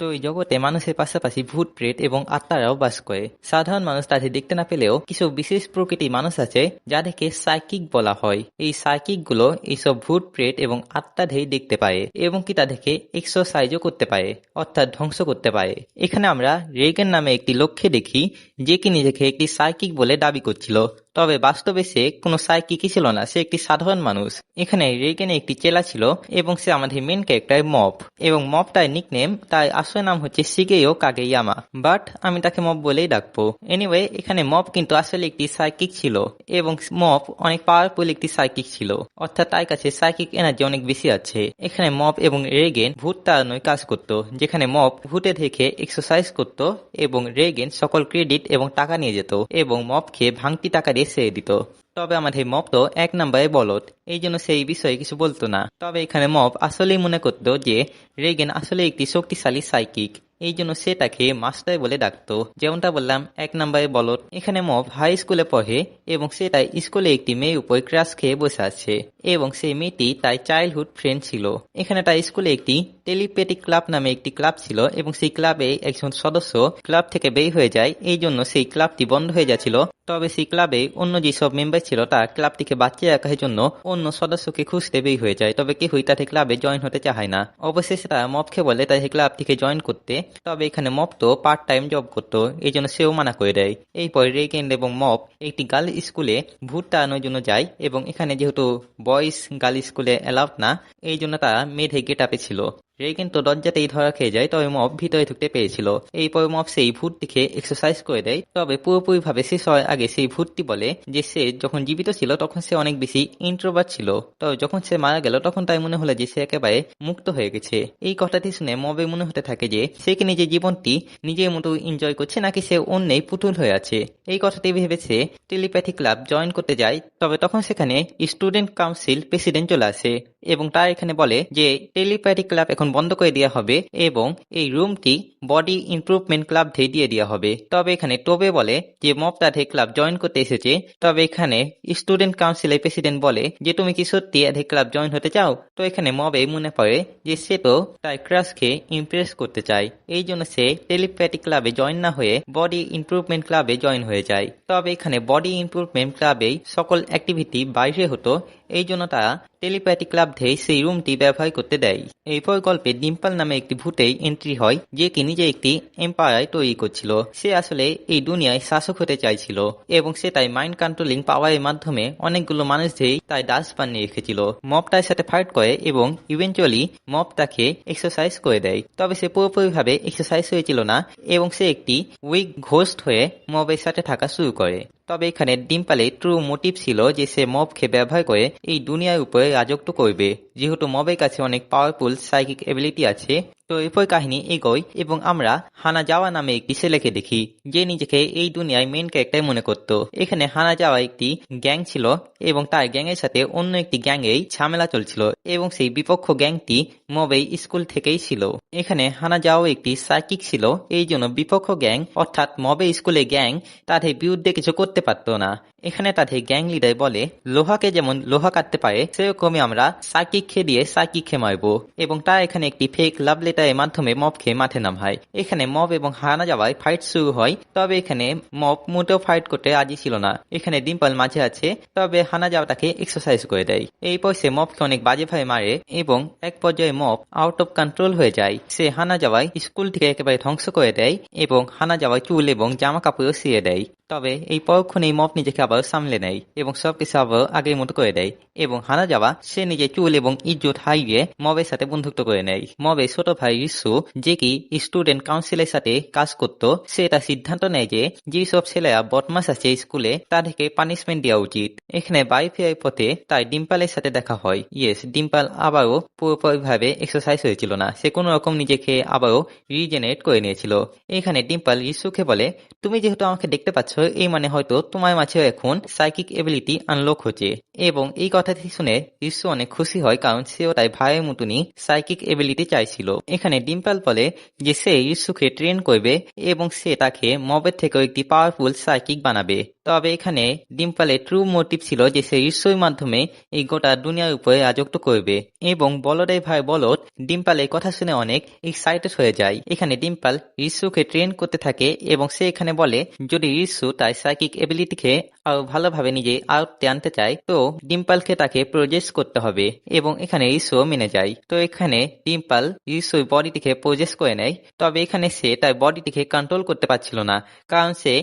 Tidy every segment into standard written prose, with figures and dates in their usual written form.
তো এই জগতে মানুষের পাশাপাশি ভূত প্রেত এবং আত্মারাও বাস করে। সাধারণ মানুষ তাদের দেখতে না পেলেও কিছু বিশেষ প্রকৃতির মানুষ আছে যাদেরকে সাইকিক বলা হয়। এই সাইকিক গুলো এইসব ভূত প্রেত এবং আত্মাদের দেখতে পায় এবং কি তাদেরকে এক্সারসাইজও করতে পারে, অর্থাৎ ধ্বংস করতে পারে। এখানে আমরা রেগেন নামে একটি লোককে দেখি যে কি নিজেকে একটি সাইকিক বলে দাবি করছিল, তবে বাস্তবে সে কোনো সাইকিকই ছিল না, সে একটি সাধারণ মানুষ। এখানে রেগেনে একটি চেলা ছিল এবং সে আমাদের মেন ক্যারেক্টার মপ, এবং মপ তার নিকনেম, তার আসল নাম হচ্ছে শিগেও কাগেয়ামা, বাট আমি তাকে মপ বলেই ডাকবো। এনিওয়ে, এখানে মপ কিন্তু আসলে একটি সাইকিক ছিল এবং মপ অনেক পাওয়ারফুল একটি সাইকিক ছিল, অর্থাৎ তার কাছে সাইকিক এনার্জি অনেক বেশি আছে। এখানে মপ এবং রেগেন ভূত তাড়ানোর কাজ করত, যেখানে মপ ভূতে থেকে এক্সারসাইজ করত এবং রেগেন সকল ক্রেডিট এবং টাকা নিয়ে যেত এবং মপকে ভাঙতি টাকা দিয়ে ছেড়ে দিত। তবে আমাদের মপ তো এক নম্বরে বলদ, এই জন্য সেই বিষয়ে কিছু বলতো না। তবে এখানে মপ আসলেই মনে করতো যে রেগেন আসলে একটি শক্তিশালী সাইকিক, এই জন্য সে তাকে মাস্টার বলে ডাকতো। যেমনটা বললাম, এক নম্বরে বলদ। এখানে মপ হাই স্কুলে পড়ে এবং সে তাই স্কুলে একটি মেয়ে উপর ক্রাশ খেয়ে বসে আছে এবং সেই মেয়েটি তার চাইল্ডহুড ফ্রেন্ড ছিল। এখানে তার স্কুলে একটি টেলিপ্যাথিক ক্লাব নামে একটি ক্লাব ছিল এবং সেই ক্লাবে একজন সদস্য ক্লাব থেকে বের হয়ে যায়, এই জন্য সেই ক্লাবটি বন্ধ হয়ে যাচ্ছিল। তবে সেই ক্লাবে অন্য যেসব মেম্বার ছিল তারা ক্লাবটিকে বাঁচিয়ে রাখার জন্য অন্য সদস্যকে খুঁজতে বের হয়ে যায়, তবে কেউই তাদের ক্লাবে জয়েন হতে চায় না। অবশেষে তারা মপকে বলে তাদের ক্লাবটিকে জয়েন করতে, তবে এখানে মপ তো পার্ট টাইম জব করতো, এই জন্য সেও মানা করে দেয়। এরপর রেগেন এবং মপ একটি গার্ল স্কুলে ভূত তাড়ানোর জন্য যায় এবং এখানে যেহেতু বয়েজ গার্ল স্কুলে অ্যালাউড না, এই জন্য তারা মেয়েদের গেট আপে ছিল। রেগেন তো দরজাতেই ধরা খেয়ে যায়, তবে মপ ভিতরে ঢুকতে পেরেছিল। এরপর মপ সেই ভূতটিকে এক্সারসাইজ করে দেয়, তবে পুরোপুরি ভাবে শেষ হওয়ার আগে সেই ভূতটি বলে যে সে যখন জীবিত ছিল তখন সে অনেক বেশি ইন্ট্রোভার্ট ছিল, তবে যখন সে মারা গেল তখন তাই মনে হলো যে সে একেবারে মুক্ত হয়ে গেছে। এই কথাটি শুনে মবের মনে হতে থাকে যে সে কি নিজের জীবনটি নিজের মতো এনজয় করছে নাকি সে অন্যেই পুতুল হয়ে আছে। এই কথাটি ভেবে সে টেলিপ্যাথি ক্লাব জয়েন করতে যায়, তবে তখন সেখানে স্টুডেন্ট কাউন্সিল প্রেসিডেন্ট চলে আসে এবং তার এখানে বলে যে টেলিপ্যাথি ক্লাব এখন বন্ধ করে দেওয়া হবে এবং এই রুমটি বডি ইমপ্রুভমেন্ট ক্লাব দিয়ে দেওয়া হবে। তবে এখানে টোবে বলে যে মপ তাদের ক্লাব জয়েন করতে এসেছে, তবে এখানে স্টুডেন্ট কাউন্সিলের প্রেসিডেন্ট বলে যে তুমি কি সত্যি এদের ক্লাব জয়েন হতে চাও। তো এখানে মবে মনে পড়ে যে সে তো তার ক্রাশকে ইমপ্রেস করতে চায়, এই জন্য সে টেলিপ্যাথি ক্লাবে জয়েন না হয়ে বডি ইমপ্রুভমেন্ট ক্লাবে জয়েন হয়ে যায়। তবে এখানে বডি ইমপ্রুভমেন্ট ক্লাবেই সকল অ্যাক্টিভিটি বাইরে হতো, এই জন্য তারা টেলিপ্যাথি ক্লাব থেকে সেই রুমটি ব্যবহার করতে দেয়। এরপর গল্পে ডিম্পল নামে একটি ভূতের এন্ট্রি হয়, যে কি নিজে একটি এম্পায়ার তৈরি করছিল। সে আসলে এই দুনিয়ায় শাসক হতে চাইছিল এবং সে তাই মাইন্ড কন্ট্রোলিং পাওয়ারের মাধ্যমে অনেকগুলো মানুষদেরই তাই দাস বানিয়ে রেখেছিল। মব তার সাথে ফাইট করে এবং ইভেন্চুয়ালি মব তাকে এক্সারসাইজ করে দেয়, তবে সে পুরোপুরিভাবে এক্সারসাইজ হয়েছিল না এবং সে একটি উইক ঘোস্ট হয়ে মবের সাথে থাকা শুরু করে। তবে এখানে ডিম্পলের ট্রু মোটিভ ছিল যে সে মবকে ব্যবহার করে এই দুনিয়ার উপরে রাজত্ব করবে, যেহেতু মবের কাছে অনেক পাওয়ারফুল সাইকিক এবিলিটি আছে। তো এরপর কাহিনী এগোয় এবং আমরা হানাজাওয়া নামে একটি ছেলেকে দেখি যে নিজেকে এই দুনিয়ায় মেন ক্যারেক্টার মনে করত। এখানে হানাজাওয়া একটি গ্যাং ছিল এবং তার গ্যাংয়ের সাথে অন্য একটি গ্যাংয়েই ঝামেলা চলছিল এবং সেই বিপক্ষ গ্যাংটি মবেই স্কুল থেকেই ছিল। এখানে হানাজাওয়া একটি সাইকিক ছিল, এই জন্য বিপক্ষ গ্যাং অর্থাৎ মবে স্কুলে গ্যাং তাদের বিরুদ্ধে কিছু করতে পারত না। এখানে তাদের গ্যাং লিডার বলে লোহাকে যেমন লোহা কাটতে পারে সেরকমই আমরা সাইকিক খেয়ে দিয়ে সাইকিক খেয়ে মারবো, এবং তারা এখানে একটি ফেক লাভ লেটারের মাধ্যমে মবকে মাঠে নামায়। এখানে মব এবং হানাজাওয়ায় ফাইট শুরু হয়, তবে এখানে মব মোটেও ফাইট করতে রাজি ছিল না। এখানে ডিম্পল মাঝে আছে, তবে হানাজাওয়া তাকে এক্সারসাইজ করে দেয়। এরপর সে মবকে অনেক বাজেভাবে মারে এবং এক পর্যায়ে মব আউট অফ কন্ট্রোল হয়ে যায়। সে হানাজাওয়ায় স্কুল থেকে একেবারে ধ্বংস করে দেয় এবং হানাজাওয়ায় চুল এবং জামা কাপড়ও ছিঁড়ে দেয়। তবে এই পরক্ষণে মব নিজেকে আবার সামলে নেয় এবং সবকিছু আবার আগের মতো করে দেয় এবং হানাজাওয়া সে নিজের চুল এবং ইজ্জত হারিয়ে মবের সাথে বন্ধুত্ব করে নেয়। মবের ছোট ভাই রিসু, যে কি স্টুডেন্ট কাউন্সিলের সাথে কাজ করত, সে এটা সিদ্ধান্ত নেয় যে যেসব ছেলেরা বদমাস আছে স্কুলে তাদেরকে পানিশমেন্ট দেওয়া উচিত। এখানে বাড়ি ফেরার পথে তাই ডিম্পলের সাথে দেখা হয়। ইয়েস, ডিম্পল আবারও পুরোপুরিভাবে এক্সারসাইজ হয়েছিল না, সে কোনো রকম নিজেকে আবারও রিজেনারেট করে নিয়েছিল। এখানে ডিম্পল রিসুকে বলে তুমি যেহেতু আমাকে দেখতে পাচ্ছ পারছো, এই মানে হয়তো তোমার মাঝেও এখন সাইকিক এবিলিটি আনলক হচ্ছে। এবং এই কথাটি শুনে রিসু অনেক খুশি হয়, কারণ সেও তাই ভাইয়ের মতনই সাইকিক এবিলিটি চাইছিল। এখানে ডিম্পল বলে যে সে রিসুকে ট্রেন করবে এবং সে তাকে মবের থেকেও একটি পাওয়ারফুল সাইকিক বানাবে। তবে এখানে ডিম্পলের ট্রু মোটিভ ছিল যে সে রিসুর মাধ্যমে এই গোটা দুনিয়ার উপরে রাজত্ব করবে। এবং বলদের ভাই বলদ ডিম্পল এই কথা শুনে অনেক এক্সাইটেড হয়ে যায়। এখানে ডিম্পল রিসুকে ট্রেন করতে থাকে এবং সে এখানে বলে যদি রিসু তার সাইকিক এবিলিটিকে আরো ভালোভাবে নিজে আয়ত্তে আনতে চায় তো ডিম্পলকে তাকে প্রজেস করতে হবে। এবং এখানে রিসু মেনে যায়। তো এখানে ডিম্পল রিসুর বডিটিকে প্রজেস করে নেয়। তবে এখানে সে তার বডিটিকে কন্ট্রোল করতে পারছিল না, কারণ সে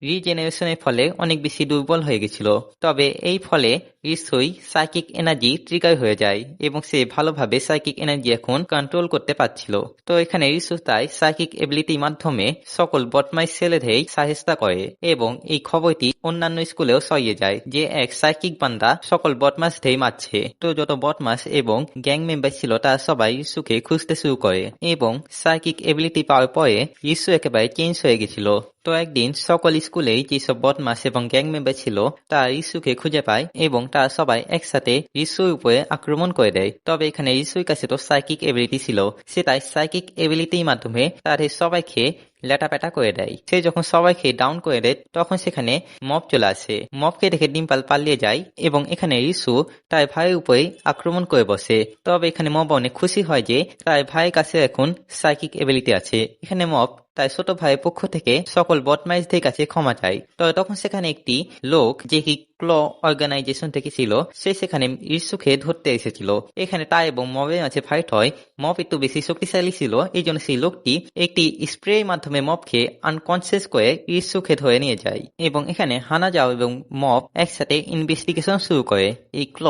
রিজেনারেশনের ফলে অনেক বেশি দুর্বল হয়ে গেছিল। তবে এই ফলে রিসুই সাইকিক এনার্জি ট্রিগার হয়ে যায় এবং সে ভালোভাবে সাইকিক এনার্জি এখন কন্ট্রোল করতে পারছিল। তো এখানে রিসু তাই সাইকিক এবিলিটির মাধ্যমে সকল বদমাইশ ছেলেদেরই সাহেস্তা করে এবং এই খবরটি অন্যান্য স্কুলেও ছড়িয়ে যায় যে এক সাইকিক বান্দা সকল বদমাসদের মারছে। তো যত বদমাস এবং গ্যাং মেম্বার ছিল তারা সবাই রিসুকে খুঁজতে শুরু করে এবং সাইকিক এবিলিটি পাওয়ার পরে রিসু একেবারে চেঞ্জ হয়ে গেছিল। তো একদিন সকল স্কুলেই যেসব বদমাস এবং গ্যাং মেম্বার ছিল তারা রিসুকে খুঁজে পায় এবং তারা সবাই একসাথে রিসুর উপরে আক্রমণ করে দেয়। তবে এখানে রিসুর কাছে তো সাইকিক এবিলিটি ছিল, সে তাই সাইকিক এবিলিটির মাধ্যমে তাদের সবাইকে লেটাপেটা করে দেয়। সে যখন সবাইকে ডাউন করে দেয় তখন সেখানে মব চলে আসে। মবকে দেখে ডিম্পল পালিয়ে যায় এবং এখানে রিসু তার ভাইয়ের উপরে আক্রমণ করে বসে। তবে এখানে মব অনেক খুশি হয় যে তার ভাইয়ের কাছে এখন সাইকিক এবিলিটি আছে। এখানে মব তাই ছোট ভাইয়ের পক্ষ থেকে সকল বদমাইশদের কাছে ক্ষমা চায়। তবে তখন সেখানে একটি লোক যে কি ক্ল অর্গানাইজেশন থেকে ছিল সে সেখানে রিসুকে ধরতে এসেছিল। এখানে তাই এবং মবের মাঝে ফাইট হয়। মব একটু বেশি শক্তিশালী ছিল, এই জন্য সেই লোকটি একটি স্প্রের মাধ্যমে মবকে আনকনসিয়াস করে রিসুকে ধরে নিয়ে যায়। এবং এখানে হানাজাও এবং মব একসাথে ইনভেস্টিগেশন শুরু করে এই ক্ল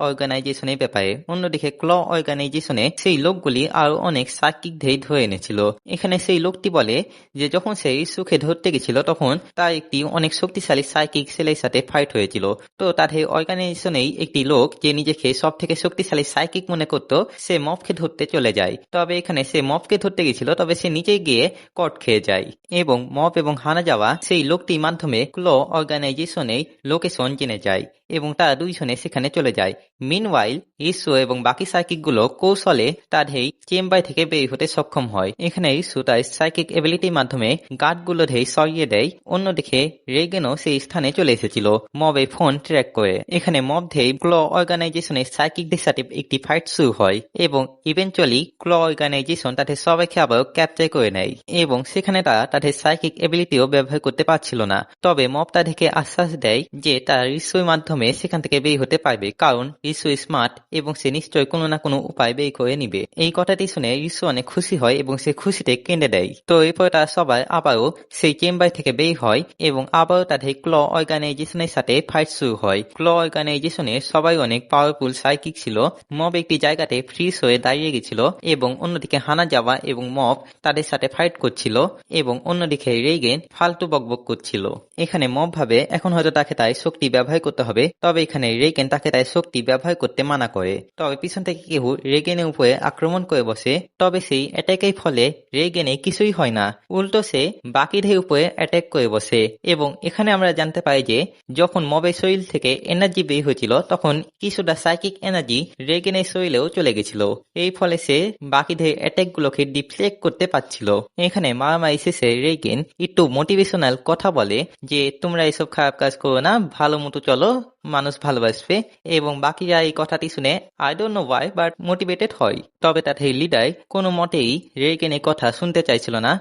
অর্গানাইজেশনের ব্যাপারে। অন্যদিকে ক্ল অর্গানাইজেশনে সেই লোকগুলি আরো অনেক সাইকিকদের ধরে এনেছিল। এখানে সেই লোকটি বলে যে যখন সে রিসুকে ধরতে গেছিল তখন তার একটি অনেক শক্তিশালী সাইকিক ছেলের সাথে ফাইট হয়েছিল। তো তাদের অর্গানাইজেশনেই একটি লোক যে নিজেকে সব থেকে শক্তিশালী সাইকিক মনে করত সে মবকে ধরতে চলে যায়। তবে এখানে সে মবকে ধরতে গেছিল, তবে সে নিজে গিয়ে কট খেয়ে যায় এবং মব এবং হানাজাওয়া সেই লোকটির মাধ্যমে ক্ল অর্গানাইজেশনের লোকেশন জেনে যায় এবং তারা দুইজনে সেখানে চলে যায়। মিনওয়াইল রিসু এবং বাকি সাইকিক গুলো কৌশলে তাদের চেম্বার থেকে বের হতে সক্ষম হয়। এখানে রিসু তার সাইকিক এবিলিটির মাধ্যমে গার্ড গুলো সরিয়ে দেয়। অন্যদিকে রেগেনও সেই স্থানে চলে এসেছিল মবের ফোন ট্র্যাক করে। এখানে মব ক্ল অর্গানাইজেশনের সাইকিকদের সাথে একটি ফাইট শুরু হয় এবং ইভেন্চুয়ালি ক্ল অর্গানাইজেশন তাদের সবাইকে আবার ক্যাপচার করে নেয় এবং সেখানে তারা তাদের সাইকিক এবিলিটিও ব্যবহার করতে পারছিল না। তবে মব তাদেরকে আশ্বাস দেয় যে তারা রিসুর মাধ্যমে সেখান থেকে বের হতে পারবে, কারণ রিসু স্মার্ট এবং সে নিশ্চয় কোনো না কোনো উপায় বের করে নিবে। এই কথাটি শুনে রিসু অনেক খুশি হয় এবং সে খুশিতে কেঁদে দেয়। তো এরপর তারা সবাই আবারও সেই চেম্বার থেকে বের হয় এবং আবারও তাদের ক্ল অর্গানাইজেশনের সাথে ফাইট শুরু হয়। ক্ল অর্গানাইজেশনের সবাই অনেক পাওয়ারফুল সাইকিক ছিল। মব একটি জায়গাতে ফ্রিজ হয়ে দাঁড়িয়ে গেছিল এবং অন্যদিকে হানাজাওয়া এবং মব তাদের সাথে ফাইট করছিল এবং অন্যদিকে রেগেন ফালতু বকবক করছিল। এখানে মব ভাবে এখন হয়তো তাকে তাই শক্তি ব্যবহার করতে হবে, তবে এখানে রেগেন তাকে তাই শক্তি ব্যবহার করতে মানা করে। তবে পিছন থেকে কেউ রেগেনের উপরে আক্রমণ করে বসে। তবে সেই অ্যাটাকের ফলে রেগেনে কিছুই হয় না, উল্টো সে বাকিদের উপরে অ্যাটাক করে বসে। এবং এখানে আমরা জানতে পাই যে যখন মবের শরীর থেকে এনার্জি বের হয়েছিল তখন কিছুটা সাইকিক এনার্জি রেগেনের শরীরেও চলে গেছিল। এই ফলে সে বাকিদের অ্যাটাক গুলোকে ডিফ্লেক্ট করতে পারছিল। এখানে মারামারি শেষে রেগেন একটু মোটিভেশনাল কথা বলে যে তোমরা এসব খারাপ কাজ করো না, ভালো মতো চলো, মানুষ ভালোবাসবে। এবং বাকিরা এই কথাটি শুনে I don't know Y but motivated হয়। তবে তাদের লিডার কোনো মতেই রেগেনের কথা শুনতে চাইছিল না।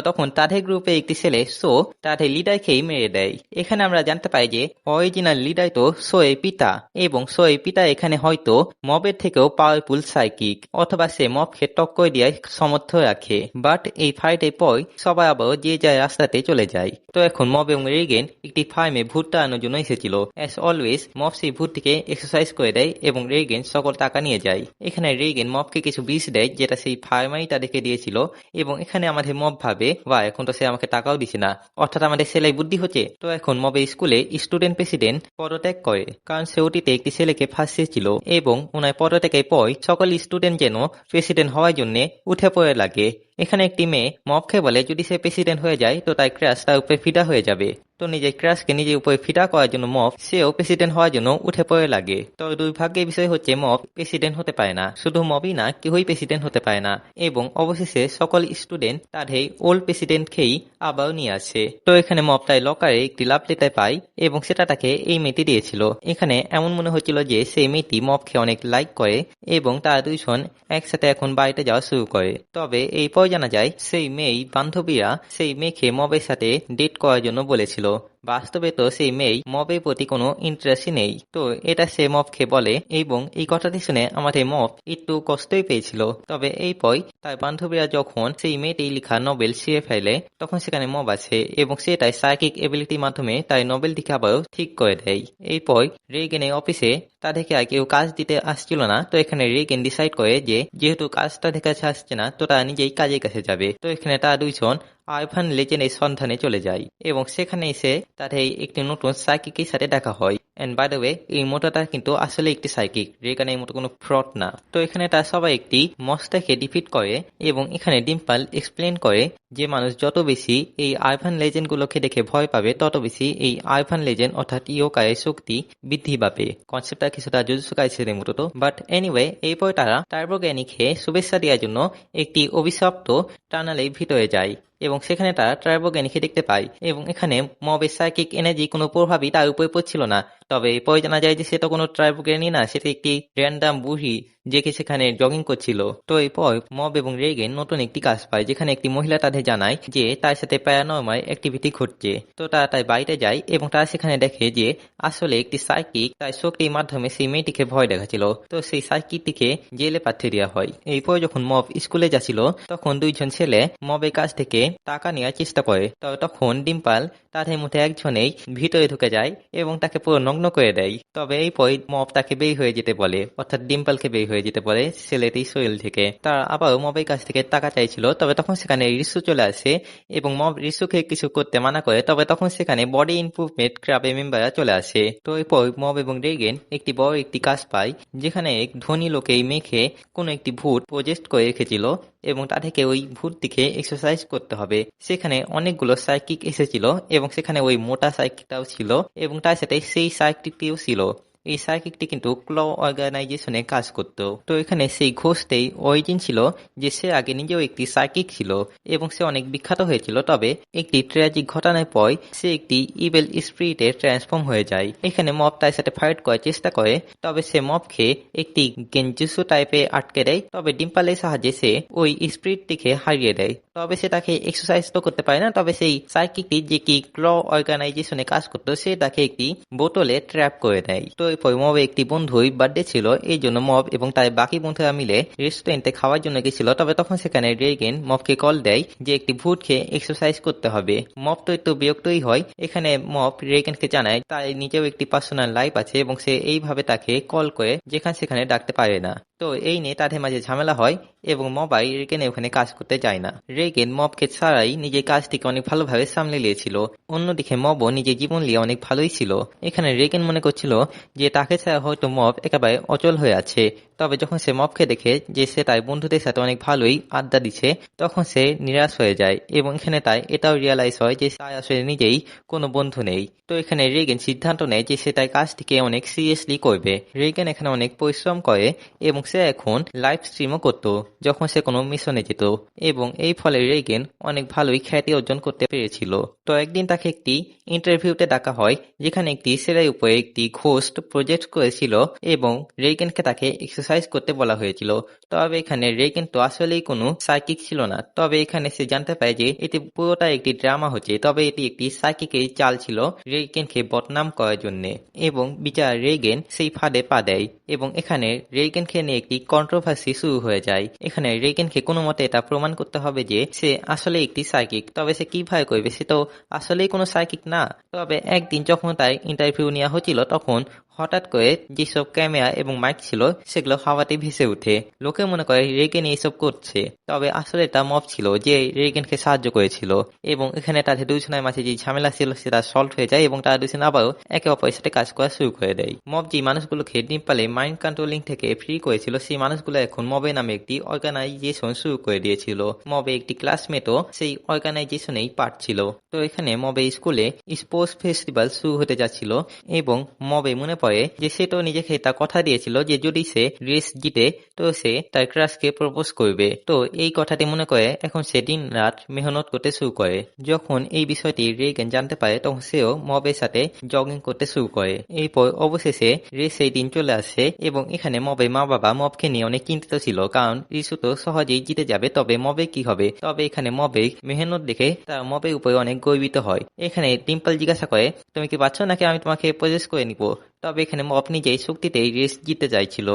তখন তাদের গ্রুপে একটি ছেলে সো তাদের লিডারকেই মেরে দেয়। এখানে আমরা জানতে পাই যে অরিজিনাল লিডার তো সোয়ের পিতা এবং সোয়ের পিতা এখানে হয়তো মবের থেকেও পাওয়ারফুল সাইকিক, অথবা সে মবকে টক্কর দিয়ে সমর্থ রাখে। বাট এই ফাইটের পর সবাই আবার যে যায় রাস্তাতে চলে যায়। তো এখন মব এবং রেগেন একটি ফার্মে ভুট্টা আনার জন্য এসেছিল। অ্যাজ অলওয়েজ মব সেই ভুট্টিকে এক্সারসাইজ করে দেয় এবং রেগেন সকল টাকা নিয়ে যায়। এখানে রেগেন মবকে কিছু বিষ দেয় যেটা সেই ফার্মাই তাদেরকে দিয়েছিল এবং এখানে আমাদের মব ভাবে বা এখন তো সে আমাকে টাকাও দিছে না, অর্থাৎ আমাদের সেলাই বুদ্ধি হচ্ছে। তো এখন মবের স্কুলে স্টুডেন্ট প্রেসিডেন্ট পদত্যাগ করে, কারণ সে অতীতে একটি ছেলেকে ফাঁসিয়েছিল এবং ওনার পদত্যাগের পর সকল স্টুডেন্ট যেন প্রেসিডেন্ট হওয়ার জন্য উঠে পড়ে লাগে এখানে একটি মেয়ে মবকে বলে যদি সে প্রেসিডেন্ট হয়ে যায় তো তার ক্রাশ তার উপরে ফিদা হয়ে যাবে। তো নিজের ক্রাশকে নিজের উপরে ফিদা করার জন্য মব সেও প্রেসিডেন্ট হওয়ার জন্য উঠে পড়ে লাগে। তো দুর্ভাগ্যের বিষয় হচ্ছে মব প্রেসিডেন্ট হতে পারে না, শুধু মবই না কেউই প্রেসিডেন্ট হতে পারে না, এবং অবশেষে সকল স্টুডেন্ট তাদের ওল্ড প্রেসিডেন্টকেই আবার নিয়ে আসে। তো এখানে মব তাই লকারে একটি লাভ লেটার পায় এবং সেটা তাকে এই মেয়েটি দিয়েছিল। এখানে এমন মনে হচ্ছিল যে সেই মেয়েটি মবকে অনেক লাইক করে এবং তারা দুইজন একসাথে এখন বাড়িতে যাওয়া শুরু করে। তবে এই পর জানা যায় সেই মেয়ে বান্ধবীরা সেই মেয়েকে মবের সাথে ডেট করার জন্য বলেছিল। বাস্তবে তো সেই মেয়ে মবের প্রতি কোনো ইন্টারেস্টই নেই। তো এটা সে মবকে বলে এবং এই কথাটি শুনে আমাদের মব একটু কষ্টই পেয়েছিল। তবে এই পর তার বান্ধবীরা যখন সেই মেয়েটি লেখা নোবেল ছিঁড়ে ফেলে তখন সেখানে মব আছে এবং সে তার সাইকিক এবিলিটির মাধ্যমে তার নোবেলটিকে আবারও ঠিক করে দেয়। এরপর রেগেনের অফিসে তাদেরকে আর কেউ কাজ দিতে আসছিল না। তো এখানে রেগেন ডিসাইড করে যে যেহেতু কাজ তাদের কাছে আসছে না তো তারা নিজেই কাজের কাছে যাবে। তো এখানে তারা দুইজন আরফান লেজেন্ডের সন্ধানে চলে যায় এবং সেখানে এসে তাদের একটি নতুন সাইকিকের সাথে দেখা হয়। এন্ড বাই দ্য ওয়ে এই মোটাটা কিন্তু আসলে একটি সাইকিক, রেগানের মতো কোনো ফ্রড না। তো এখানে তারা সবাই একটি মস্তাকে ডিফিট করে এবং এখানে ডিম্পল এক্সপ্লেন করে যে মানুষ যত বেশি এই আরফান লেজেন্ড গুলোকে দেখে ভয় পাবে তত বেশি এই আরফান লেজেন্ড অর্থাৎ ইয়োকায়ের শক্তি বৃদ্ধি পাবে। কনসেপ্টটা কিছুটা জুজুৎসু কাইসেনের মতো। তো বাট এনিওয়ে এরপর তারা টার্বোগ্যানিকে শুভেচ্ছা দেওয়ার জন্য একটি অভিশপ্ত টানেলের ভিতরে যায় এবং সেখানে তারা টার্বোগ্যানিকে দেখতে পায় এবং এখানে মবের সাইকিক এনার্জি কোনো প্রভাবই তার উপরে পড়ছিল না। তবে পরে জানা যায় যে সেটা কোনো টার্বোগ্যানি না, সেটা একটি র্যান্ডাম বুড়ি যে কি সেখানে জগিং করছিল। তো এরপর মব এবং রেগেন নতুন একটি কাজ পায় যেখানে একটি মহিলা তাদের জানায় যে তার সাথে প্যারানর্মাল অ্যাক্টিভিটি ঘটছে। তো তারা তার বাড়িতে যায় এবং তারা সেখানে দেখে যে আসলে একটি সাইকিক তার শক্তির মাধ্যমে সেই মেয়েটিকে ভয় দেখাচ্ছিল। তো সেই সাইকিকটিকে জেলে পাঠিয়ে দেওয়া হয়। এরপর যখন মব স্কুলে যাচ্ছিল তখন দুইজন ছেলে মবের কাছ থেকে টাকা নেওয়ার চেষ্টা করে। তখন ডিম্পল তাদের মধ্যে একজনেই ভিতরে ঢুকে যায় এবং তাকে পুরো নগ্ন করে দেয়। তবে এই পর মব তাকে বের হয়ে যেতে বলে, অর্থাৎ ডিম্পলকে বের হয়ে যেতে বলে ছেলেটির শরীর থেকে। তারা আবারও মবের কাছ থেকে টাকা চাইছিল। তবে তখন সেখানে রিসু চলে আসে এবং মব রিসুকে কিছু করতে মানা করে। তবে তখন সেখানে বডি ইমপ্রুভমেন্ট ক্লাবের মেম্বাররা চলে আসে। তো এরপর মব এবং রেগেন একটি বড় একটি কাজ পায় যেখানে এক ধনী লোক এই মেয়েকে কোনো একটি ভূত প্রজেক্ট করে রেখেছিল এবং তাদেরকে ওই ভূত দিকে এক্সারসাইজ করতে হবে। সেখানে অনেকগুলো সাইকিক এসেছিল এবং সেখানে ওই মোটা সাইকিকটাও ছিল এবং তার সাথে সেই সাইকিকটিও ছিল। এই সাইকিকটি কিন্তু ক্ল অর্গানাইজেশনে কাজ করত। তো এখানে সেই ঘোষটেই অরিজিন ছিল যে সে আগে নিজেও একটি সাইকিক ছিল এবং সে অনেক বিখ্যাত হয়েছিল। তবে একটি ট্র্যাজিক ঘটনার পর সে একটি ইভেল স্পিরিটে ট্রান্সফর্ম হয়ে যায়। এখানে মব তার সাথে ফাইট করার চেষ্টা করে, তবে সে মবকে একটি গেঞ্জুসু টাইপে আটকে দেয়। তবে ডিম্পলের সাহায্যে সে ওই স্পিরিটটিকে হারিয়ে দেয়। তবে সে তাকে এক্সারসাইজ তো করতে পারে না। তবে সেই সাইকিকটি যে কি ক্ল অর্গানাইজেশনে কাজ করতো সে তাকে একটি বোতলে ট্র্যাপ করে দেয়। তো এরপর মবে একটি বন্ধুর বার্থডে ছিল, এই জন্য মব এবং তার বাকি বন্ধুরা মিলে রেস্টুরেন্টে খাওয়ার জন্য গেছিল। তবে তখন সেখানে রেগেন মবকে কল দেয় যে একটি ভূতকে এক্সারসাইজ করতে হবে। মব তো একটু বিরক্তই হয়। এখানে মব রেগেনকে জানায় তার নিজেও একটি পার্সোনাল লাইফ আছে এবং সে এইভাবে তাকে কল করে যেখানে সেখানে ডাকতে পারে না। তো এই নিয়ে তাদের মাঝে ঝামেলা হয় এবং মবাই রেগেনের ওখানে কাজ করতে যায় না। রেগেন মবকে ছাড়াই নিজের কাজটিকে অনেক ভালোভাবে সামলে নিয়েছিল। অন্যদিকে মবও নিজের জীবন নিয়ে অনেক ভালোই ছিল। এখানে রেগেন মনে করছিল যে তাকে ছাড়া হয়তো মব একেবারে অচল হয়ে আছে। তবে যখন সে মবকে দেখে যে সে তার বন্ধুদের সাথে অনেক ভালোই আড্ডা দিচ্ছে তখন সে নিরাশ হয়ে যায় এবং এখানে তাই এটাও রিয়েলাইজ হয় যে তার আসলে নিজেই কোনো বন্ধু নেই। তো এখানে রেগেন সিদ্ধান্ত নেয় যে সে তার কাজটিকে অনেক সিরিয়াসলি করবে। রেগেন এখানে অনেক পরিশ্রম করে এবং সে এখন লাইভ স্ট্রিমও করতো যখন সে কোনো মিশনে যেত এবং এই ফলে রেগেন অনেক ভালোই খ্যাতি অর্জন করতে পেরেছিল। তো একদিন তাকে একটি ইন্টারভিউতে ডাকা হয় যেখানে একটি ছেলের উপরে একটি ঘোস্ট প্রজেক্ট করেছিল এবং রেগেনকে তাকে এক্সারসাইজ করতে বলা হয়েছিল। তবে এখানে রেগেন তো আসলেই কোনো সাইকিক ছিল না। তবে এখানে সে জানতে পারে যে এটি পুরোটা একটি ড্রামা হচ্ছে। তবে এটি একটি সাইকিকের চাল ছিল রেগেনকে বদনাম করার জন্য এবং বিচার রেগেন সেই ফাঁদে পা দেয় এবং এখানে রেগেনকে নিয়ে একটি কন্ট্রোভার্সি শুরু হয়ে যায়। এখানে রেগেনকে কোনো মতে এটা প্রমাণ করতে হবে যে সে আসলে একটি সাইকিক। তবে সে কিভাবে করবে, সে তো আসলেই কোনো সাইকিক না। তবে একদিন যখন তার ইন্টারভিউ নেওয়া হচ্ছিল তখন হঠাৎ করে যেসব ক্যামেরা এবং মাইক ছিল সেগুলো হাওয়াতে ভেসে ওঠে। লোকে মনে করে রেগেন এইসব করছে, তবে আসলে তা মব ছিল যে রেগেনকে সাহায্য করেছিল। এবং এখানে তাদের দুজনের মাঝে যে ঝামেলা ছিল সেটা সলভ হয়ে যায় এবং তারা দুজন আবারও একে অপরের সাথে কাজ করা শুরু করে দেয়। মব যে মানুষগুলোকে ডিম্পলে মাইন্ড কন্ট্রোলিং থেকে ফ্রি করেছিল সেই মানুষগুলো এখন মবে নামে একটি অর্গানাইজেশন শুরু করে দিয়েছিল। মবে একটি ক্লাসমেটও সেই অর্গানাইজেশনেই পার্ট ছিল। তো এখানে মবে স্কুলে স্পোর্টস ফেস্টিভ্যাল শুরু হতে যাচ্ছিল এবং মবে মনে পড়ে যে সে তো নিজেকে তা কথা দিয়েছিল যে যদি সে রেস জিতে তো সে তার ক্রাশকে প্রপোজ করবে। তো এই কথাটি মনে করে এখন সে দিন রাত মেহনত করতে শুরু করে। যখন এই বিষয়টি রেগেন জানতে পারে তখন সেও মবের সাথে জগিং করতে শুরু করে। এরপর অবশেষে রেস এই দিন চলে আসে এবং এখানে মবের মা বাবা মবকে নিয়ে অনেক চিন্তিত ছিল, কারণ রিসু তো সহজেই জিতে যাবে, তবে মবে কি হবে। তবে এখানে মবে মেহনত দেখে তার মবের উপরে অনেক গর্বিত হয়। এখানে ডিম্পল জিজ্ঞাসা করে তুমি কি পাচ্ছ নাকি আমি তোমাকে প্রজেস করে নিব। তবে এখানে মব নিজেই শক্তিতেই রেস জিততে চাইছিল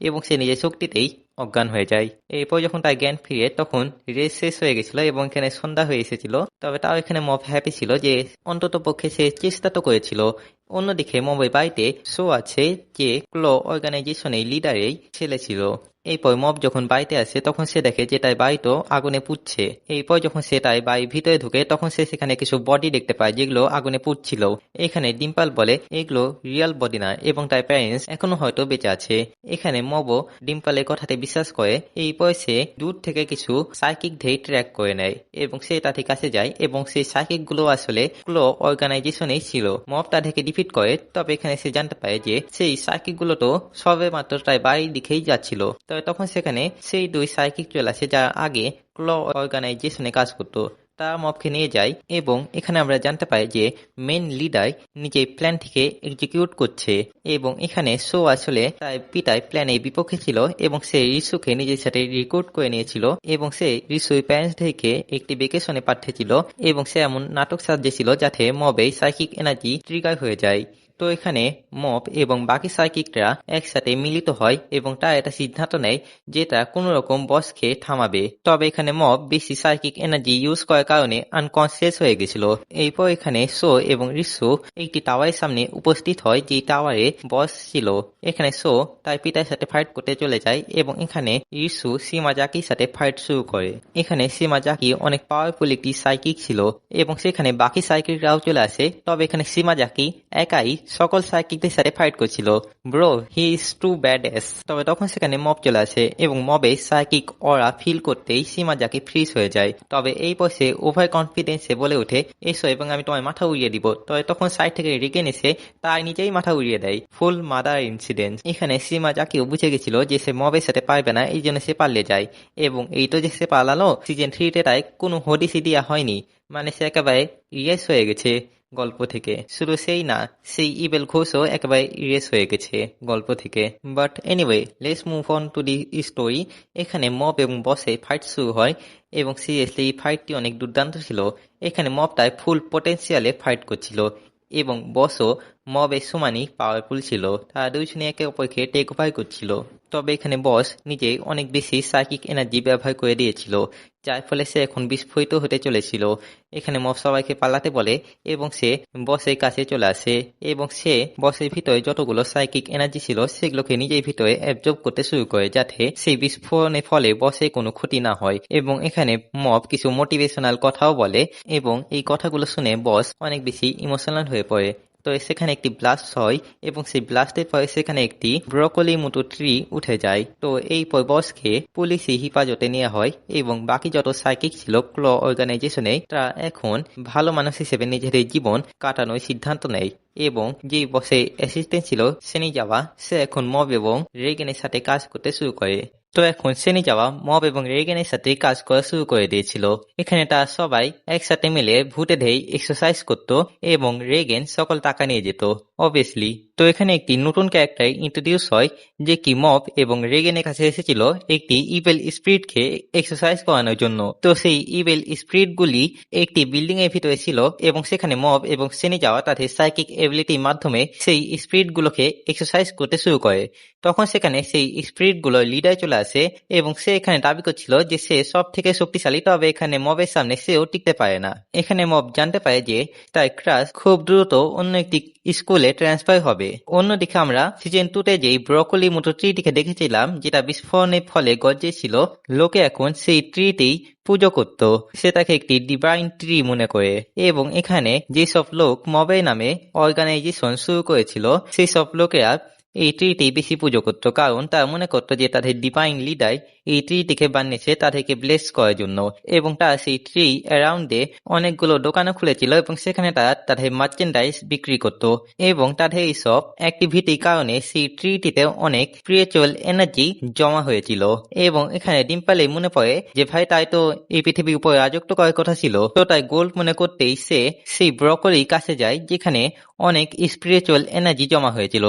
এবং সে নিজের শক্তিতেই অজ্ঞান হয়ে যায়। এরপর যখন তার জ্ঞান ফিরে তখন রেস শেষ হয়ে গেছিল এবং এখানে সন্ধ্যা হয়ে এসেছিল। তবে তাও এখানে মব হ্যাপি ছিল যে অন্তত পক্ষে সে চেষ্টা তো করেছিল। অন্যদিকে মবের বাড়িতে শো আছে যে ক্লো অর্গানাইজেশনের লিডারেই ছেলে ছিল। এরপর মব যখন বাড়িতে আসে তখন সে দেখে যে তার বাড়ি তো আগুনে পুড়ছে। এরপর যখন সে তার বাড়ির ভিতরে ঢুকে তখন সে সেখানে কিছু বডি দেখতে পায় যেগুলো আগুনে পুড়ছিল। এখানে ডিম্পল বলে এগুলো রিয়েল বডি না এবং তার প্যারেন্টস এখনো হয়তো বেঁচে আছে। এখানে মবও ডিম্পলের কথাতে বিশ্বাস করে। এরপর সে দূর থেকে কিছু সাইকিক ধেই ট্র্যাক করে নেয় এবং সে তাদের কাছে যায় এবং সেই সাইকিক গুলো আসলে ক্লো অর্গানাইজেশনেই ছিল। মব তাদেরকে ডিফিট করে। তবে এখানে সে জানতে পারে যে সেই সাইকিক গুলো তো সবে মাত্র তার বাড়ির দিকেই যাচ্ছিল। তবে তখন সেখানে সেই দুই সাইকিক চলে আসে যারা আগে ক্লো অর্গানাইজেশনে কাজ করতো। তারা মবকে নিয়ে যায় এবং এখানে আমরা জানতে পাই যে মেন লিডার নিজের প্ল্যানটিকে এক্সিকিউট করছে এবং এখানে শো আসলে তার পিতার প্ল্যানের বিপক্ষে ছিল এবং সে রিসুকে নিজের সাথে রিক্রুট করে নিয়েছিল এবং সে রিসুর প্যারেন্টসদেরকে একটি ভেকেশনে পাঠিয়েছিল এবং সে এমন নাটক সাজিয়েছিল যাতে মবে সাইকিক এনার্জি ট্রিগার হয়ে যায়। তো এখানে মব এবং বাকি সাইকিকরা একসাথে মিলিত হয় এবং তারা এটা সিদ্ধান্ত নেয় যে তারা কোন রকম বসকে থামাবে। তবে এখানে মব বেশি সাইকিক এনার্জি ইউজ করার কারণে আনকনসিয়াস হয়ে গেছিল। এরপর এখানে শো এবং রিসু একটি টাওয়ারের সামনে উপস্থিত হয় যে টাওয়ারে বস ছিল। এখানে শো তার পিতার সাথে ফাইট করতে চলে যায় এবং এখানে রিসু শিমাজাকির সাথে ফাইট শুরু করে। এখানে শিমাজাকি অনেক পাওয়ারফুল একটি সাইকিক ছিল এবং সেখানে বাকি সাইকিকরাও চলে আসে। তবে এখানে শিমাজাকি একাই সকল সাইকিকদের সাথে ফাইট করছিল। Bro, he is too badass. তবে তখন সেখানে মব চলে আসে এবং মবে সাইকিক অরা ফিল করতেই শিমাজাকি ফ্রিজ হয়ে যায়। তবে এই পয়সে ওভার কনফিডেন্সে বলে ওঠে এসো এবং আমি তোমার মাথা উড়িয়ে দিব। তবে তখন সাইড থেকে রিগেন এসে তাই নিজেই মাথা উড়িয়ে দেয়। ফুল মাদার ইনসিডেন্ট। এখানে শিমাজাকিও বুঝে গেছিল যে সে মবের সাথে পারবে না, এই জন্য সে পালিয়ে যায় এবং এই তো যে সে পালালো সিজন 3 তাই কোনো হদিসই দেওয়া হয়নি। মানে সে একেবারে ইয়েস হয়ে গেছে গল্প থেকে। শুধু সেই না, সেই ইবেল ঘোষও একেবারে ইরেস হয়ে গেছে গল্প থেকে। But anyway, let's move on to the story. এখানে মব এবং বসে ফাইট শুরু হয় এবং সিরিয়াসলি এই ফাইটটি অনেক দুর্দান্ত ছিল। এখানে মব তার ফুল পটেন্সিয়ালে ফাইট করছিল এবং বসও মবের সমানই পাওয়ারফুল ছিল। তারা দুজনে একে অপরকে টেক ওভার করছিল। তবে এখানে বস নিজে অনেক বেশি সাইকিক এনার্জি ব্যবহার করে দিয়েছিল, যার ফলে সে এখন বিস্ফোরিত হতে চলেছিল। এখানে মব সবাইকে পালাতে বলে এবং সে বসের কাছে চলে আসে এবং সে বসের ভিতরে যতগুলো সাইকিক এনার্জি ছিল সেগুলোকে নিজের ভিতরে অ্যাবজর্ব করতে শুরু করে যাতে সেই বিস্ফোরণের ফলে বসের কোনো ক্ষতি না হয়। এবং এখানে মব কিছু মোটিভেশনাল কথাও বলে এবং এই কথাগুলো শুনে বস অনেক বেশি ইমোশনাল হয়ে পড়ে। তো সেখানে একটি ব্লাস্ট হয় এবং সেই ব্লাস্টের পরে সেখানে একটি ব্রকলি মতো ট্রি উঠে যায়। তো এই পর বসকে পুলিশি হেফাজতে নেওয়া হয় এবং বাকি যত সাইকিক ছিল ক্লো অর্গানাইজেশনে তারা এখন ভালো মানুষ হিসেবে নিজেদের জীবন কাটানোর সিদ্ধান্ত নেয়। এবং যে বসের অ্যাসিস্ট্যান্ট ছিল সেনিজাওয়া, সে এখন মব এবং রেগেনের সাথে কাজ করতে শুরু করে। তো এখন সেনিজাওয়া মব এবং রেগেনের সাথে কাজ করা শুরু করে দিয়েছিল। এখানে তারা সবাই একসাথে মিলে ভুটে ধেই এক্সারসাইজ করত এবং রেগেন সকল টাকা নিয়ে যেত অবভিয়াসলি। তো এখানে একটি নতুন ক্যারেক্টার ইন্ট্রোডিউস হয় যে কি মব এবং রেগেনের কাছে এসেছিল একটি ইভেল স্পিরিটকে এক্সারসাইজ করানোর জন্য। তো সেই ইভেল স্পিরিট গুলি একটি বিল্ডিং এর ভিতরে ছিল এবং সেখানে মব এবং সেনিজাওয়া তাদের সাইকিক এবিলিটির মাধ্যমে সেই স্পিরিট গুলোকে এক্সারসাইজ করতে শুরু করে। তখন সেখানে সেই স্পিরিট গুলোর লিডার চলে আসে এবং সে এখানে দাবি করছিল যে সে সব থেকে শক্তিশালী, তবে এখানে মবের সামনে সেও টিকতে পারে না। এখানে মব জানতে পারে যে তার ক্রাশ খুব দ্রুত অন্য একটি স্কুলে ট্রান্সফার হবে। অন্যদিকে আমরা সিজন 2-তে যেই ব্রকলি মতো ট্রিটিকে দেখেছিলাম যেটা বিস্ফোরণের ফলে গর্জেছিল, লোকে এখন সেই ট্রিতেই পুজো করত। সে তাকে একটি ডিভাইন ট্রি মনে করে এবং এখানে যেসব লোক মবে নামে অর্গানাইজেশন শুরু করেছিল সেই সব লোকেরা এই ট্রিটি বেশি পুজো করতো, কারণ তারা মনে করতো যে তাদের ডিভাইন লিডার এই ট্রিটিকে বানিয়েছে তাদেরকে ব্লেস করার জন্য। এবং তারা সেই ট্রি অ্যারাউন্ডে অনেকগুলো দোকানও খুলেছিল এবং সেখানে তারা তাদের মার্চেন্ডাইজ বিক্রি করত। এবং তাদের এইসব অ্যাক্টিভিটির কারণে সেই ট্রিটিতে অনেক স্পিরিচুয়াল এনার্জি জমা হয়েছিল। এবং এখানে ডিম্পলের মনে পড়ে যে ভাই তাই তো এই পৃথিবীর উপর রাজত্ব করার কথা ছিল, তো তাই গোল্ড মনে করতেই সে সেই ব্রকলির কাছে যায় যেখানে অনেক স্পিরিচুয়াল এনার্জি জমা হয়েছিল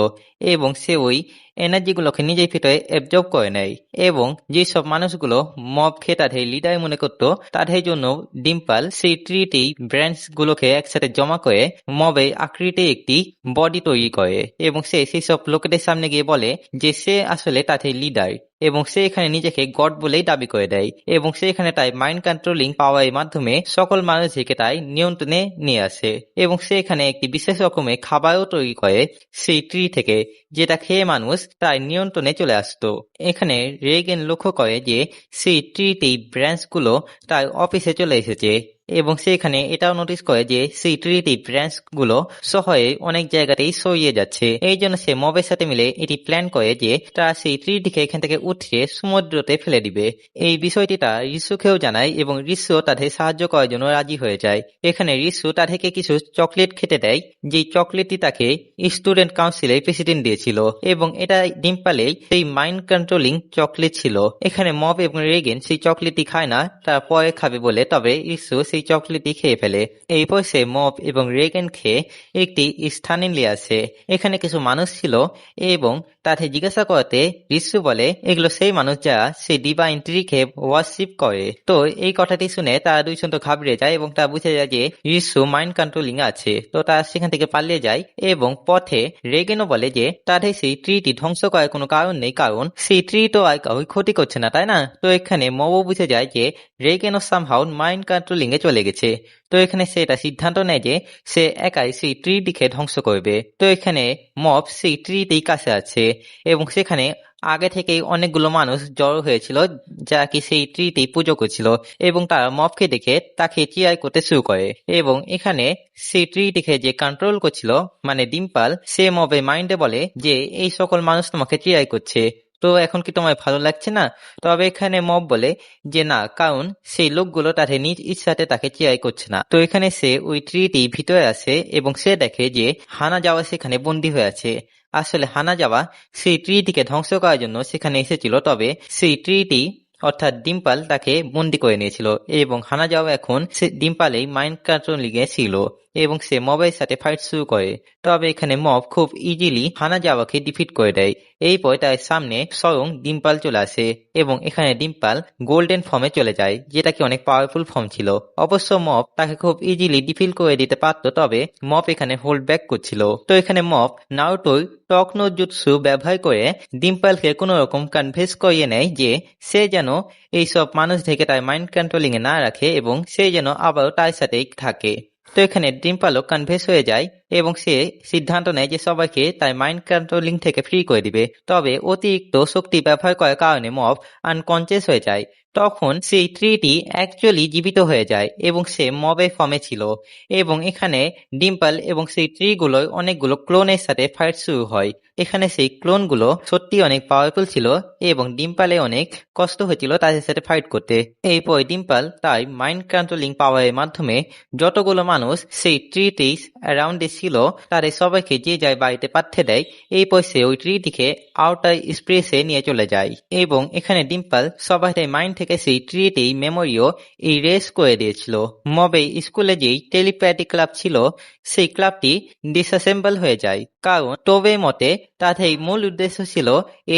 এবং সে ওই এনার্জিগুলোকে নিজের ভিতরে অ্যাবজর্ব করে নেয়। এবং যেসব মানুষগুলো মব খেয়ে তাদের লিডার মনে করতো তাদের জন্য ডিম্পল সেই ট্রিটি ব্রাঞ্চ গুলোকে একসাথে জমা করে মবের আকৃতির একটি বডি তৈরি করে এবং সে সেই সব লোকেদের সামনে গিয়ে বলে যে সে আসলে তাদের লিডার এবং সে এখানে নিজেকে গড বলেই দাবি করে দেয়। এবং সে এখানে তাই মাইন্ড কন্ট্রোলিং পাওয়ারের মাধ্যমে সকল মানুষকে তাই নিয়ন্ত্রণে নিয়ে আসে। এবং সে এখানে একটি বিশেষ রকমের খাবারও তৈরি করে সেই ট্রি থেকে, যেটা খেয়ে মানুষ তার নিয়ন্ত্রণে চলে আসতো। এখানে রেগেন লক্ষ্য করে যে সেই ট্রিতেই ব্রাঞ্চগুলো তার অফিসে চলে এসেছে এবং সে এখানে এটাও নোটিস করে যে সেই ট্রিটি ব্রাঞ্চ গুলো শহরে অনেক জায়গাতেই ছড়িয়ে যাচ্ছে। এই জন্য সে মবের সাথে মিলে এটি প্ল্যান করে যে তারা সেই ট্রিটিকে এখান থেকে উঠিয়ে সমুদ্রতে ফেলে দিবে। এই বিষয়টি তারা ঋষুকেও জানায় এবং ঋষু তাদের সাহায্য করার জন্য রাজি হয়ে যায়। এখানে ঋষু তাদেরকে কিছু চকলেট খেতে দেয়, যেই চকলেটটি তাকে স্টুডেন্ট কাউন্সিলের প্রেসিডেন্ট দিয়েছিল এবং এটা ডিম্পলের সেই মাইন্ড কন্ট্রোলিং চকলেট ছিল। এখানে মব এবং রেগেন সেই চকলেটটি খায় না, তারা পরে খাবে বলে, তবে ঋষু সেই চকলেটটি খেয়ে ফেলে। এরপর সে মব এবং রেগেন খেয়ে একটি স্থানে নিয়ে আসে। এখানে কিছু মানুষ ছিল এবং তাদের জিজ্ঞাসা করতে ঋষু বলে এগুলো সেই মানুষ যারা সেই ডিভাইন ট্রিকে ওয়ার্শিপ করে। তো এই কথাটি শুনে তারা দুইজন তো ঘাবড়ে যায় এবং তারা বুঝে যায় যে ঋষু মাইন্ড কন্ট্রোলিং আছে। তো তারা সেখান থেকে পালিয়ে যায় এবং পথে রেগেনও বলে যে তাদের সেই ট্রিটি ধ্বংস করার কোনো কারণ নেই, কারণ সেই ট্রি তো আর কাউই ক্ষতি করছে না, তাই না? তো এখানে মবও বুঝে যায় যে রেগেনও সামহাউ মাইন্ড কন্ট্রোলিং এ চলে গেছে। তো এখানে সে এটা সিদ্ধান্ত নেয় যে সে একাই সেই ট্রিটিকে ধ্বংস করবে। তো এখানে মব সেই ট্রিটির কাছে আছে এবং সেখানে আগে থেকেই অনেকগুলো মানুষ জড়ো হয়েছিল যারা কি সেই ট্রিটি পুজো করছিল এবং তারা মবকে দেখে তাকে চিয়ার করতে শুরু করে। এবং এখানে সেই ট্রিটিকে যে কন্ট্রোল করছিল মানে ডিম্পল, সে মবের মাইন্ডে বলে যে এই সকল মানুষ তোমাকে চিয়ার করছে, তো এখন কি তোমার ভালো লাগছে না? তবে এখানে মব বলে যে না, কারণ সেই লোকগুলো তাদের নিজ ইচ্ছাতে তাকে চিয়ার করছে না। তো এখানে সে ওই ট্রিটি ভিতরে আসে এবং সে দেখে যে হানা যাওয়া সেখানে বন্দী হয়ে আছে। আসলে হানা যাওয়া সেই ট্রিটিকে ধ্বংস করার জন্য সেখানে এসেছিল, তবে সেই ট্রিটি অর্থাৎ ডিম্পল তাকে বন্দি করে নিয়েছিল এবং হানা যাওয়া এখন সে ডিম্পলেই মাইন্ড কন্ট্রোলিং এ ছিল এবং সে মবের সাথে ফাইট শুরু করে। তবে এখানে মব খুব ইজিলি হানা যাওয়াকে ডিফিট করে দেয়। এরপর তার সামনে স্বয়ং ডিম্পল চলে আসে এবং এখানে ডিম্পল গোল্ডেন ফর্মে চলে যায়, যেটা কি অনেক পাওয়ারফুল ফর্ম ছিল। অবশ্য মব তাকে খুব ইজিলি ডিফিট করে দিতে পারতো, তবে মব এখানে হোল্ড ব্যাক করছিল। তো এখানে মব নারুটোর টক নো জুৎসু ব্যবহার করে ডিম্পলকে কোনো রকম কনভিন্স করিয়ে নেয় যে সে যেন এইসব মানুষদেরকে তার মাইন্ড কন্ট্রোলিং এ না রাখে এবং সে যেন আবারও তার সাথেই থাকে। তো এখানে ডিম্পলও কনভিন্স হয়ে যায় এবং সে সিদ্ধান্ত নেয় যে সবাইকে তার মাইন্ড কন্ট্রোলিং থেকে ফ্রি করে দিবে। তবে অতিরিক্ত শক্তি ব্যবহার করার কারণে মব আনকনসিয়াস হয়ে যায়। তখন সেই ট্রিটি অ্যাকচুয়ালি জীবিত হয়ে যায় এবং সে মবের ফর্মে ছিল। এবং এখানে ডিম্পল এবং সেই ট্রিগুলোর অনেকগুলো ক্লোনের সাথে ফাইট শুরু হয়। এখানে সেই ক্লোনগুলো সত্যি অনেক পাওয়ারফুল ছিল এবং ডিম্পলে অনেক কষ্ট হয়েছিল তাদের সাথে ফাইট করতে। এরপর ডিম্পল তার মাইন্ড কন্ট্রোলিং পাওয়ারের মাধ্যমে যতগুলো মানুষ সেই ট্রিটিস অ্যারাউন্ডে ছিল তাদের সবাইকে যে যার বাড়িতে পাঠিয়ে দেয়। এরপর সে ওই ট্রিটিকে আউটার স্পেসে নিয়ে চলে যায় এবং এখানে ডিম্পল সবাই মাইন্ড থেকে সেই ট্রিটি মেমোরিও ইরেজ করে দিয়েছিল। মবে স্কুলে যেই টেলিপ্যাথি ক্লাব ছিল সেই ক্লাবটি ডিসঅ্যাসেম্বল হয়ে যায়, কারণ টোবের মতে তাদের মূল উদ্দেশ্য ছিল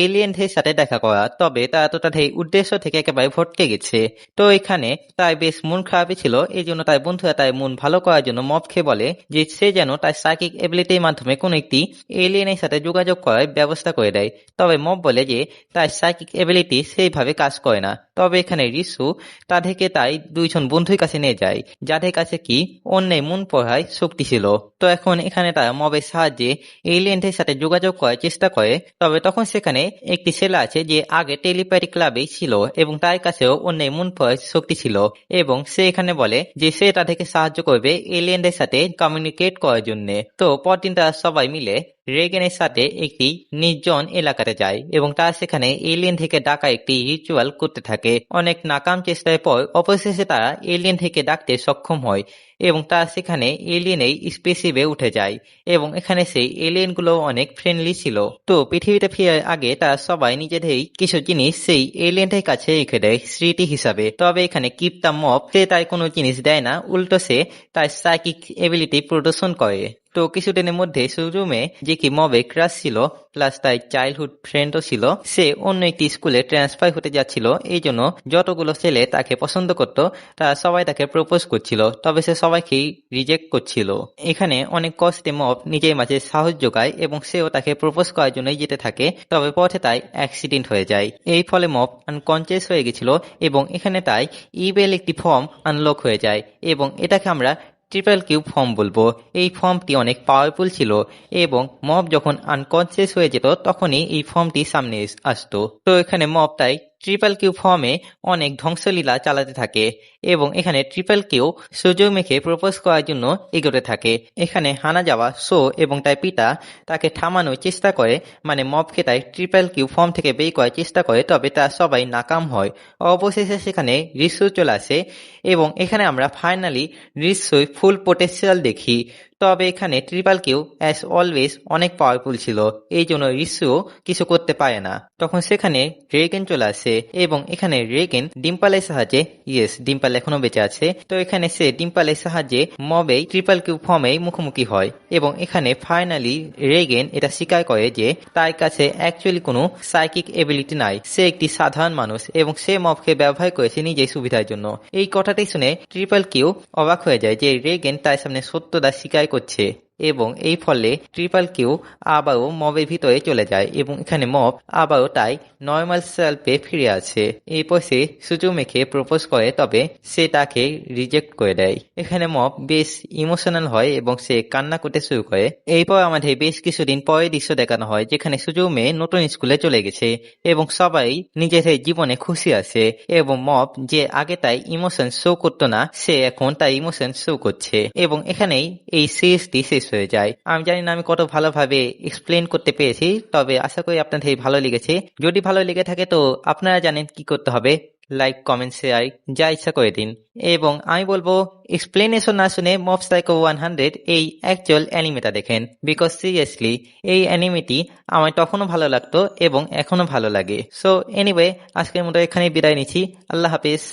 এলিয়েনদের সাথে দেখা করা, তবে তারা তো তাদের উদ্দেশ্য থেকে একেবারে ভটকে গেছে। তো এখানে তাই বেশ মন খারাপই ছিল। এই জন্য তার বন্ধুরা তার মন ভালো করার জন্য মবকে বলে যে সে যেন তার সাইকিক এবিলিটির মাধ্যমে কোনো একটি এলিয়েনের সাথে যোগাযোগ করার ব্যবস্থা করে দেয়। তবে মব বলে যে তার সাইকিক এবিলিটি সেইভাবে কাজ করে না। তবে এখানে রিসু তাদেরকে তাই দুইজন বন্ধুর কাছে নিয়ে যায়, যাদের কাছে কি অন্যের মন পড়ায় শক্তি ছিল। তো এখন এখানে তারা মবের সাহায্যে এলিয়েনদের সাথে যোগাযোগ করার চেষ্টা করে। তবে তখন সেখানে একটি ছেলে আছে যে আগে টেলিপ্যাথি ক্লাবেই ছিল এবং তার কাছেও অন্যের মন পড়ার শক্তি ছিল, এবং সে এখানে বলে যে সে তাদেরকে সাহায্য করবে এলিয়েনদের সাথে কমিউনিকেট করার জন্য। তো পরদিন তারা সবাই মিলে রেগেনের সাথে একটি নির্জন এলাকাতে যায় এবং তারা সেখানে এলিয়েন থেকে ডাকা একটি রিচুয়াল করতে থাকে। অনেক নাকাম চেষ্টার পর অবশেষে তারা এলিয়েন থেকে ডাকতে সক্ষম হয় এবং তারা সেখানে এলিয়েনের স্পেসিপে উঠে যায় এবং এখানে সেই এলিয়েনগুলো অনেক ফ্রেন্ডলি ছিল। তো পৃথিবীতে ফেরার আগে তারা সবাই নিজেদেরই কিছু জিনিস সেই এলিয়েনদের কাছে রেখে দেয় স্মৃতি হিসাবে। তবে এখানে কিপটা মব সে তার কোনো জিনিস দেয় না, উল্টো সে তার সাইকিক এবিলিটি প্রদর্শন করে। তো কিছুদিনের মধ্যে সুজুমে যে কি মবে ক্রাশ ছিল প্লাস তার চাইল্ডহুড ফ্রেন্ডও ছিল, সে অন্য একটি স্কুলে ট্রান্সফার হতে যাচ্ছিল। এই জন্য যতগুলো ছেলে তাকে পছন্দ করত তারা সবাই তাকে প্রপোজ করছিল, তবে সে সবাইকেই রিজেক্ট করছিল। এখানে অনেক কষ্টে মব নিজের মাঝে সাহস যোগায় এবং সেও তাকে প্রপোজ করার জন্যই যেতে থাকে। তবে পথে তাই অ্যাক্সিডেন্ট হয়ে যায়। এই ফলে মব আনকনসিয়াস হয়ে গেছিল এবং এখানে তাই ইবেল একটি ফর্ম আনলক হয়ে যায় এবং এটাকে আমরা ট্রিপল কিউব ফর্ম বলবো। এই ফর্মটি অনেক পাওয়ারফুল ছিল এবং মব যখন আনকনসিয়াস হয়ে যেত তখনই এই ফর্মটি সামনে আসতো। তো এখানে মব তাই ট্রিপল কিউ ফর্মে অনেক ধ্বংসলীলা চালাতে থাকে এবং এখানে ট্রিপল কিউ সুজুমেকে প্রপোজ করার জন্য এগোতে থাকে। এখানে হানাজাওয়া শো এবং তার পিতা তাকে থামানোর চেষ্টা করে, মানে মবকে তাই ট্রিপল কিউ ফর্ম থেকে বের করার চেষ্টা করে, তবে তারা সবাই নাকাম হয়। অবশেষে সেখানে রিসু চলে আসে এবং এখানে আমরা ফাইনালি রিসুর ফুল পোটেনশিয়াল দেখি। তবে এখানে ট্রিপল কিউ অ্যাজ অলওয়েজ অনেক পাওয়ারফুল ছিল, এই জন্য রিসুও কিছু করতে পারে না। তখন সেখানে রেগেন চলে আসে এবং এখানে রেগেন ডিম্পলের সাহায্যে, ইয়েস ডিম্পল এখনো বেঁচে আছে, তো এখানে সে ডিম্পলের সাহায্যে মবেই ট্রিপল কিউ ফর্মে মুখোমুখি হয় এবং এখানে ফাইনালি রেগেন এটা স্বীকার করে যে তার কাছে অ্যাকচুয়ালি কোনো সাইকিক এবিলিটি নাই, সে একটি সাধারণ মানুষ এবং সে মবকে ব্যবহার করেছে নিজের সুবিধার জন্য। এই কথাটি শুনে ট্রিপল কিউ অবাক হয়ে যায় যে রেগেন তার সামনে সত্যতা স্বীকার করছে এবং এই ফলে ট্রিপল কিউ আবারও মবের ভিতরে চলে যায় এবং এখানে মব আবারও তাই নর্মাল সেলফে ফিরে আসে। এরপর সে সুজুমেকে প্রপোজ করে, তবে সে তাকে রিজেক্ট করে দেয়। এখানে মব বেশ ইমোশনাল হয় এবং সে কান্না করতে শুরু করে। এরপর আমাদের বেশ কিছুদিন পরে দৃশ্য দেখানো হয় যেখানে সুজুমে নতুন স্কুলে চলে গেছে এবং সবাই নিজেদের জীবনে খুশি আছে এবং মব যে আগে তাই ইমোশন শো করতো না, সে এখন তাই ইমোশন শো করছে এবং এখানেই এই সিরিজটি শেষ হয়ে যায়। আমি জানি না আমি কত ভালোভাবে এক্সপ্লেন করতে পেরেছি, তবে আশা করি আপনাদের ভালো লেগেছে। যদি ভালো লেগে থাকে তো আপনারা জানেন কি করতে হবে, লাইক কমেন্ট শেয়ার যা ইচ্ছা করে দিন। এবং আমি বলবো এক্সপ্লেনেশন না শুনে মব সাইকো 100 এই অ্যাকচুয়াল অ্যানিমেটা দেখেন, বিকজ সিরিয়াসলি এই অ্যানিমেটি আমার তখনও ভালো লাগতো এবং এখনো ভালো লাগে। সো এনিওয়ে আজকের মতো এখানেই বিদায় নিচ্ছি। আল্লাহ হাফিজ।